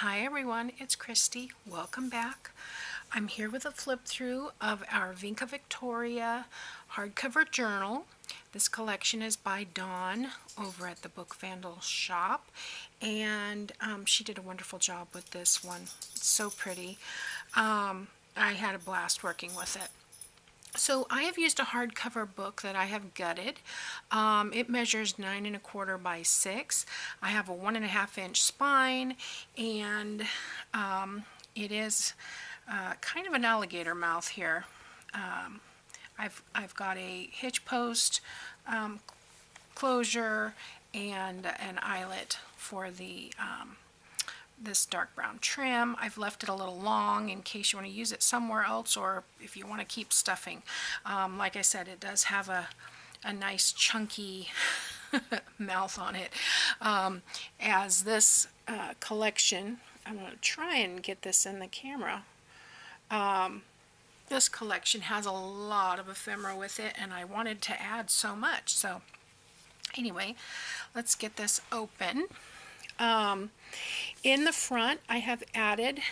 Hi everyone, it's Kristi. Welcome back. I'm here with a flip through of our Vinca Victoria hardcover journal. This collection is by Dawn over at the Book Vandal shop, and she did a wonderful job with this one. It's so pretty. I had a blast working with it. So I have used a hardcover book that I have gutted. It measures 9 1/4 by 6. I have a 1.5 inch spine, and it is kind of an alligator mouth here. I've got a hitch post closure and an eyelet for the this dark brown trim. I've left it a little long in case you want to use it somewhere else, or if you want to keep stuffing. Like I said, it does have a nice chunky mouth on it. As this collection, I'm going to try and get this in the camera. This collection has a lot of ephemera with it, and I wanted to add so much. So anyway, let's get this open. In the front, I have added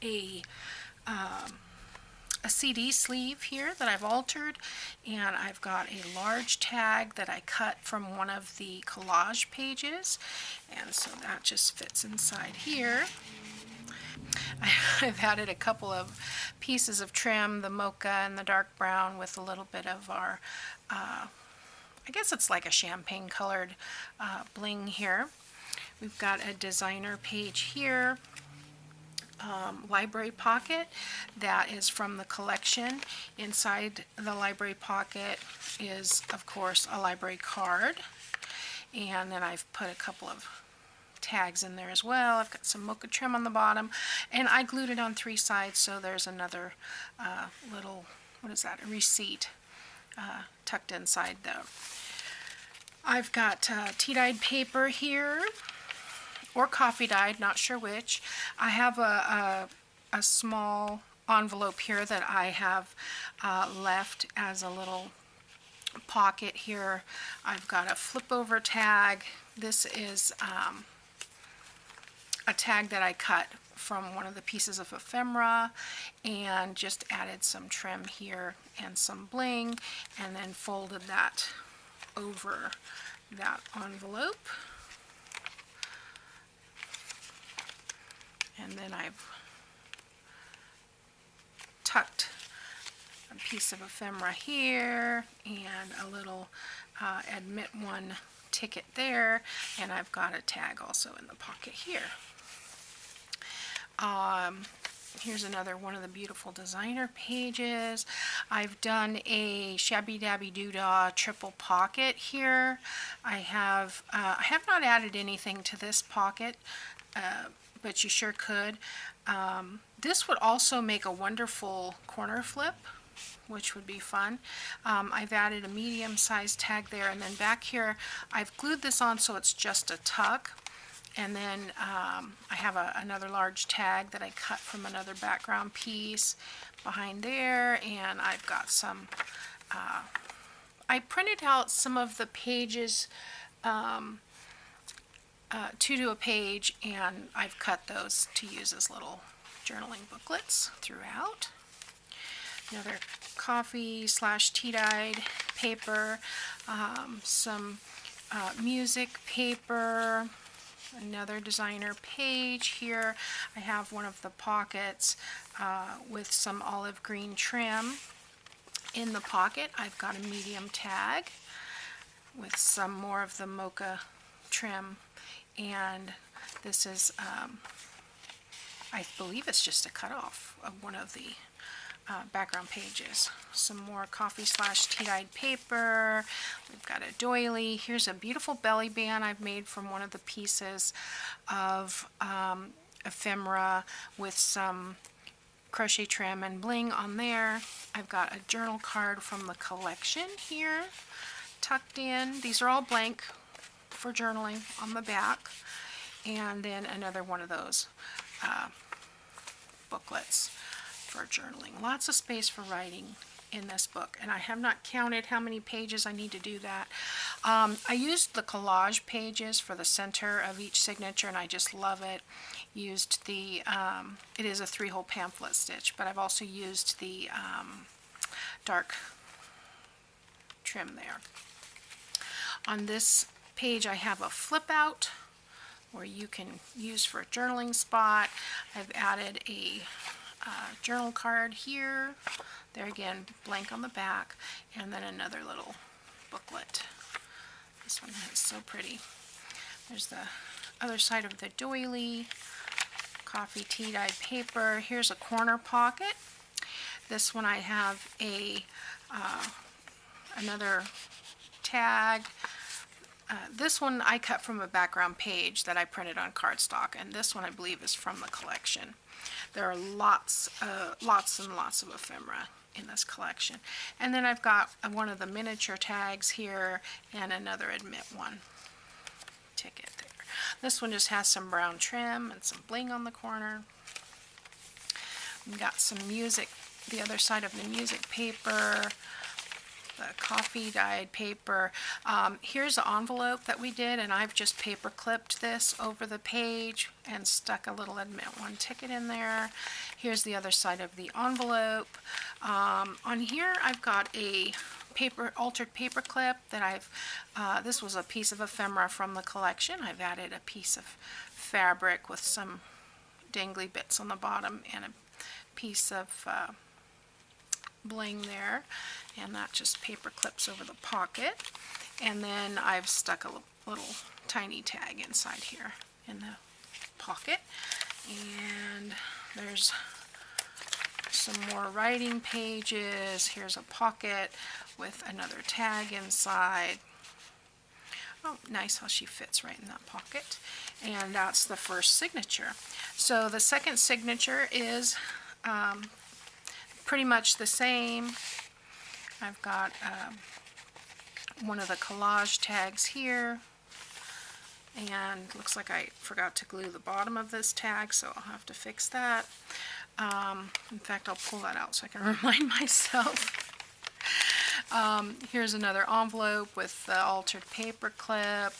a CD sleeve here that I've altered, and I've got a large tag that I cut from one of the collage pages, and so that just fits inside here. I've added a couple of pieces of trim, the mocha and the dark brown, with a little bit of our, I guess it's like a champagne colored bling here. We've got a designer page here, library pocket that is from the collection. Inside the library pocket is, of course, a library card, and then I've put a couple of tags in there as well. I've got some mocha trim on the bottom, and I glued it on 3 sides, so there's another little, what is that, a receipt tucked inside though. I've got tea-dyed paper here, or coffee dyed, not sure which. I have a small envelope here that I have left as a little pocket here. I've got a flip over tag. This is a tag that I cut from one of the pieces of ephemera and just added some trim here and some bling, and then folded that over that envelope. And then I've tucked a piece of ephemera here and a little admit one ticket there, and I've got a tag also in the pocket here. Here's another one of the beautiful designer pages. I've done a Shabbydabbydoodah triple pocket here. I have not added anything to this pocket, but you sure could. This would also make a wonderful corner flip, which would be fun. I've added a medium-sized tag there, and then back here I've glued this on so it's just a tuck, and then I have another large tag that I cut from another background piece behind there, and I've got some, I printed out some of the pages two to a page, and I've cut those to use as little journaling booklets throughout. Another coffee / tea-dyed paper, some music paper, another designer page here. I have one of the pockets with some olive green trim. In the pocket, I've got a medium tag with some more of the mocha trim, and this is, I believe it's just a cutoff of one of the background pages. Some more coffee / tea-dyed paper. We've got a doily. Here's a beautiful belly band I've made from one of the pieces of ephemera with some crochet trim and bling on there. I've got a journal card from the collection here tucked in. These are all blank for journaling on the back, and then another one of those booklets for journaling. Lots of space for writing in this book, and I have not counted how many pages I need to do that. I used the collage pages for the center of each signature, and I just love it. Used the, it is a 3-hole pamphlet stitch, but I've also used the dark trim there. On this page I have a flip out where you can use for a journaling spot. I've added a journal card here. There again, blank on the back, and then another little booklet. This one is so pretty. There's the other side of the doily, coffee tea dyed paper. Here's a corner pocket. This one I have a another tag. This one I cut from a background page that I printed on cardstock, and this one I believe is from the collection. There are lots and lots of ephemera in this collection. And then I've got one of the miniature tags here and another admit one ticket there. This one just has some brown trim and some bling on the corner. We've got some music, the other side of the music paper, the coffee dyed paper. Here's the envelope that we did, and I've just paper clipped this over the page and stuck a little admit one ticket in there. Here's the other side of the envelope. On here I've got a altered paper clip that this was a piece of ephemera from the collection. I've added a piece of fabric with some dangly bits on the bottom and a piece of bling there, and that just paper clips over the pocket. And then I've stuck a little tiny tag inside here in the pocket, and there's some more writing pages. Here's a pocket with another tag inside. Oh, nice how she fits right in that pocket. And that's the first signature. So the second signature is pretty much the same. I've got one of the collage tags here, and looks like I forgot to glue the bottom of this tag, so I'll have to fix that. In fact, I'll pull that out so I can remind myself. Here's another envelope with the altered paper clip,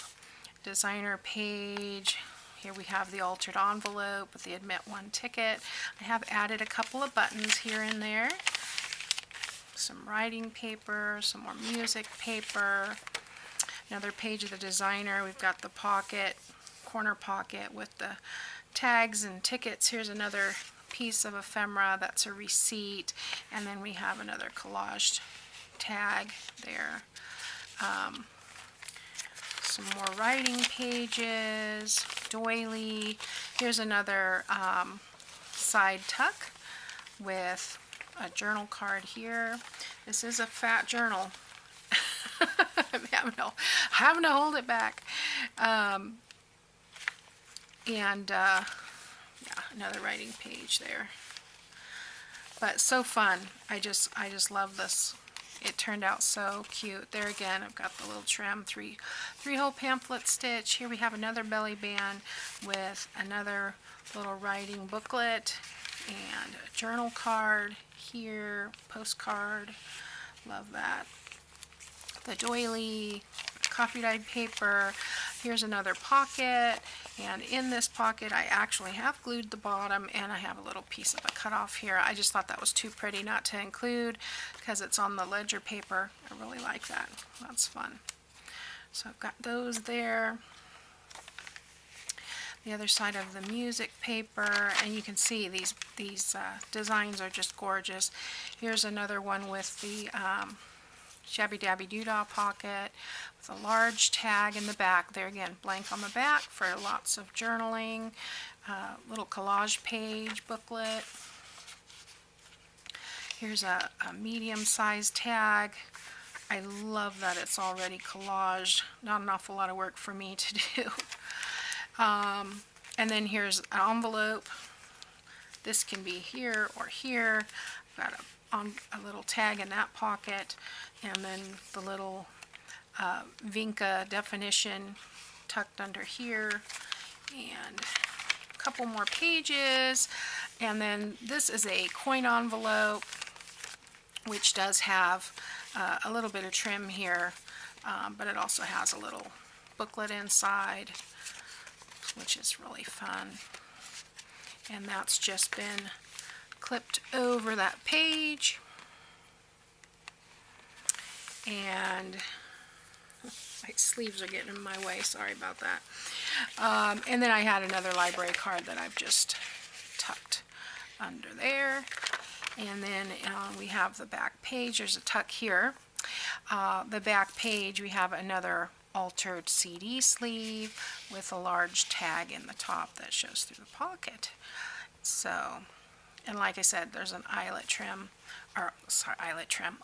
designer page. Here we have the altered envelope with the admit one ticket. I have added a couple of buttons here and there. Some writing paper, some more music paper. Another page of the designer. We've got the pocket, corner pocket with the tags and tickets. Here's another piece of ephemera. That's a receipt. And then we have another collaged tag there. Some more writing pages, doily. Here's another side tuck with a journal card here. This is a fat journal. I'm having to hold it back. Yeah, another writing page there. But so fun. I just love this. It turned out so cute. There again, I've got the little trim, three-hole pamphlet stitch. Here we have another belly band with another little writing booklet and a journal card here, postcard. Love that. The doily, coffee dyed paper. Here's another pocket, and in this pocket I actually have glued the bottom, and I have a little piece of a cutoff here. I just thought that was too pretty not to include because it's on the ledger paper. I really like that. That's fun. So I've got those there. The other side of the music paper, and you can see these designs are just gorgeous. Here's another one with the Shabbydabbydoodah pocket with a large tag in the back. There again, blank on the back for lots of journaling. Little collage page booklet. Here's a medium-sized tag. I love that it's already collaged. Not an awful lot of work for me to do. And then here's an envelope. This can be here or here. I've got a little tag in that pocket, and then the little Vinca definition tucked under here, and a couple more pages. And then this is a coin envelope which does have a little bit of trim here, but it also has a little booklet inside, which is really fun. And that's just been clipped over that page. And my sleeves are getting in my way, sorry about that. And then I had another library card that I've just tucked under there. And then we have the back page. There's a tuck here. The back page, we have another altered CD sleeve with a large tag in the top that shows through the pocket. So, and like I said, there's an eyelet trim, or sorry, eyelet trim.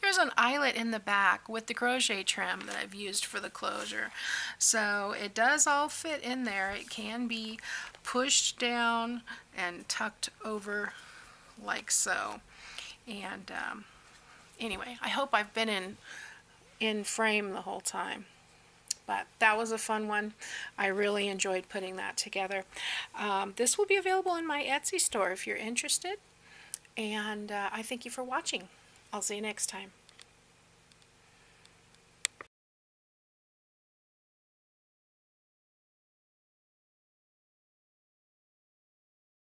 There's an eyelet in the back with the crochet trim that I've used for the closure. So it does all fit in there. It can be pushed down and tucked over like so. And anyway, I hope I've been in frame the whole time. But that was a fun one. I really enjoyed putting that together. This will be available in my Etsy store if you're interested. And I thank you for watching. I'll see you next time.